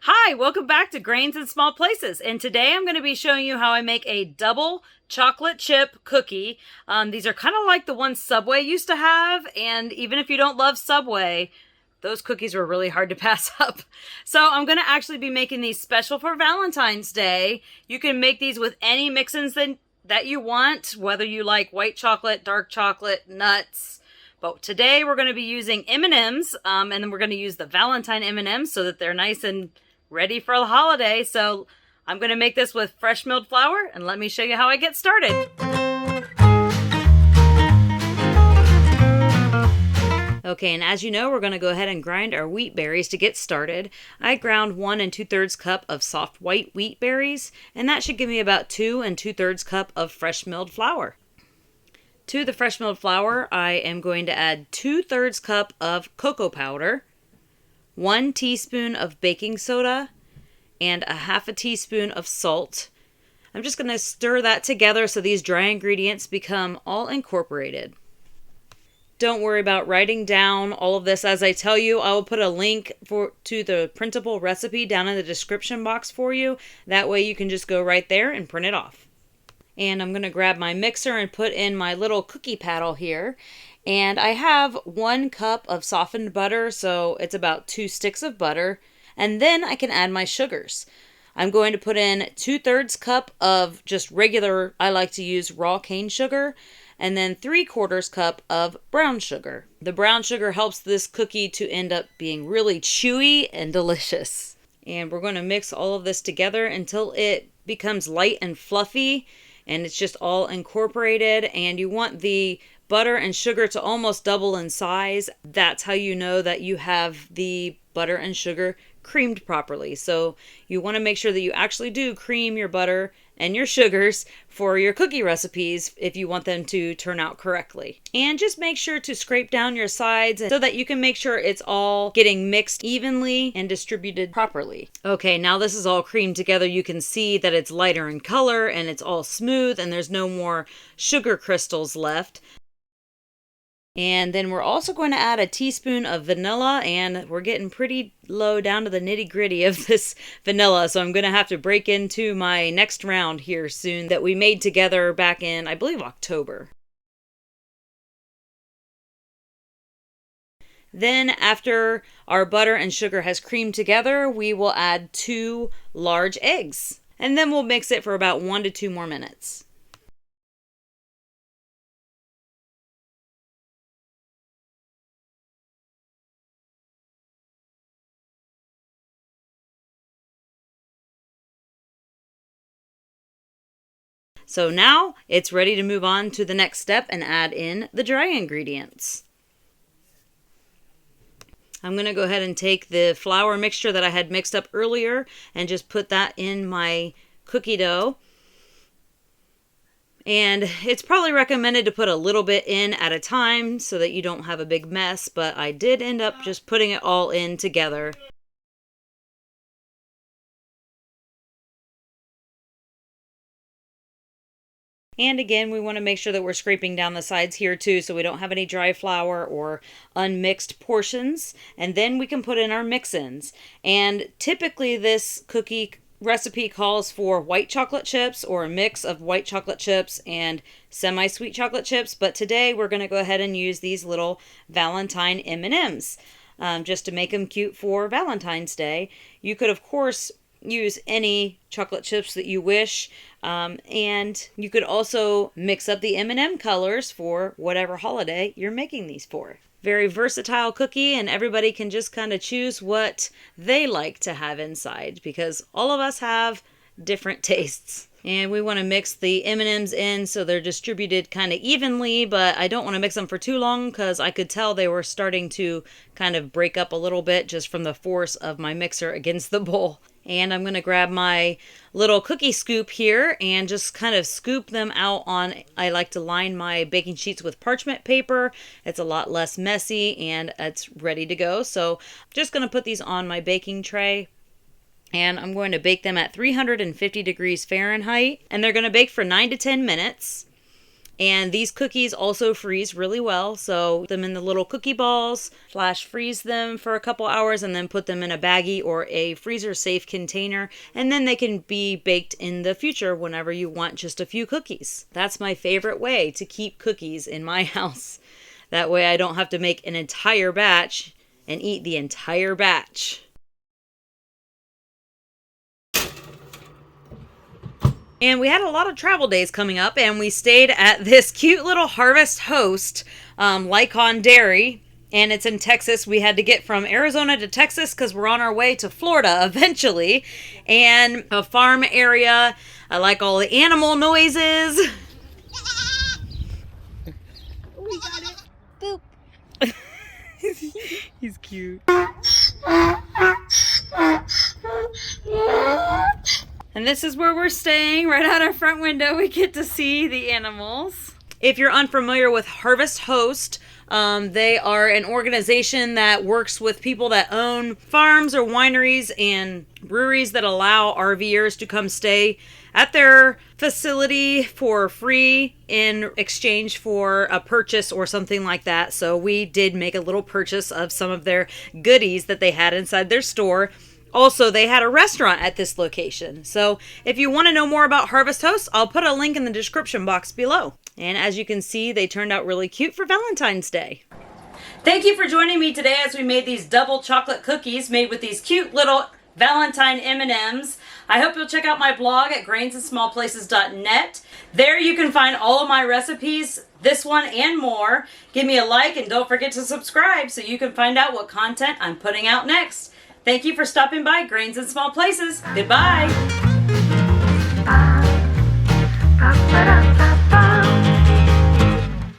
Hi, welcome back to Grains in Small Places. And today I'm going to be showing you how I make a double chocolate chip cookie. These are kind of like the ones Subway used to have. And even if you don't love Subway, those cookies were really hard to pass up. So I'm going to actually be making these special for Valentine's Day. You can make these with any mix-ins that you want, whether you like white chocolate, dark chocolate, nuts. But today we're going to be using M&Ms, and then we're going to use the Valentine M&Ms so that they're nice and ready for the holiday. So I'm going to make this with fresh milled flour, and let me show you how I get started. Okay, and as you know, we're going to go ahead and grind our wheat berries to get started. I ground 1 2/3 cup of soft white wheat berries, and that should give me about 2 2/3 cup of fresh milled flour. To the fresh milled flour, I am going to add 2/3 cup of cocoa powder, 1 teaspoon of baking soda, and a 1/2 teaspoon of salt. I'm just going to stir that together so these dry ingredients become all incorporated. Don't worry about writing down all of this as I tell you. I will put a link to the printable recipe down in the description box for you. That way you can just go right there and print it off. And I'm going to grab my mixer and put in my little cookie paddle here. And I have 1 cup of softened butter, so it's about 2 sticks of butter. And then I can add my sugars. I'm going to put in 2/3 cup of just regular, I like to use raw cane sugar, and then 3/4 cup of brown sugar. The brown sugar helps this cookie to end up being really chewy and delicious. And we're going to mix all of this together until it becomes light and fluffy, and it's just all incorporated. And you want the butter and sugar to almost double in size. That's how you know that you have the butter and sugar creamed properly. So you want to make sure that you actually do cream your butter and your sugars for your cookie recipes if you want them to turn out correctly. And just make sure to scrape down your sides so that you can make sure it's all getting mixed evenly and distributed properly. Okay, now this is all creamed together. You can see that it's lighter in color and it's all smooth and there's no more sugar crystals left. And then we're also going to add a teaspoon of vanilla, and we're getting pretty low down to the nitty gritty of this vanilla. So I'm going to have to break into my next round here soon that we made together back in, I believe, October. Then after our butter and sugar has creamed together, we will add 2 large eggs. And then we'll mix it for about 1 to 2 more minutes. So now it's ready to move on to the next step and add in the dry ingredients. I'm going to go ahead and take the flour mixture that I had mixed up earlier and just put that in my cookie dough. And it's probably recommended to put a little bit in at a time so that you don't have a big mess, but I did end up just putting it all in together. And again, we want to make sure that we're scraping down the sides here too so we don't have any dry flour or unmixed portions. And then we can put in our mix-ins. And typically this cookie recipe calls for white chocolate chips or a mix of white chocolate chips and semi-sweet chocolate chips. But today we're going to go ahead and use these little Valentine M&Ms just to make them cute for Valentine's Day. You could, of course, use any chocolate chips that you wish, and you could also mix up the M&M colors for whatever holiday you're making these for. Very versatile cookie, and everybody can just kind of choose what they like to have inside because all of us have different tastes. And we want to mix the M&Ms in so they're distributed kind of evenly, but I don't want to mix them for too long because I could tell they were starting to kind of break up a little bit just from the force of my mixer against the bowl. And I'm going to grab my little cookie scoop here and just kind of scoop them out on, I like to line my baking sheets with parchment paper. It's a lot less messy and it's ready to go. So I'm just going to put these on my baking tray. And I'm going to bake them at 350 degrees Fahrenheit. And they're going to bake for 9 to 10 minutes. And these cookies also freeze really well, so put them in the little cookie balls, flash freeze them for a couple hours, and then put them in a baggie or a freezer safe container, and then they can be baked in the future whenever you want just a few cookies. That's my favorite way to keep cookies in my house. That way I don't have to make an entire batch and eat the entire batch. And we had a lot of travel days coming up, and we stayed at this cute little Harvest Host, Lycon Dairy, and it's in Texas. We had to get from Arizona to Texas because we're on our way to Florida eventually, and a farm area. I like all the animal noises. We got it. Boop. He's cute. And this is where we're staying. Right out our front window, we get to see the animals. If you're unfamiliar with Harvest Host, they are an organization that works with people that own farms or wineries and breweries that allow RVers to come stay at their facility for free in exchange for a purchase or something like that. So we did make a little purchase of some of their goodies that they had inside their store. Also, they had a restaurant at this location. So if you want to know more about Harvest Host, I'll put a link in the description box below. And as you can see, they turned out really cute for Valentine's Day. Thank you for joining me today as we made these double chocolate cookies made with these cute little Valentine M&Ms. I hope you'll check out my blog at grainsinsmallplaces.net. There you can find all of my recipes, this one and more. Give me a like and don't forget to subscribe so you can find out what content I'm putting out next. Thank you for stopping by Grains in Small Places. Goodbye.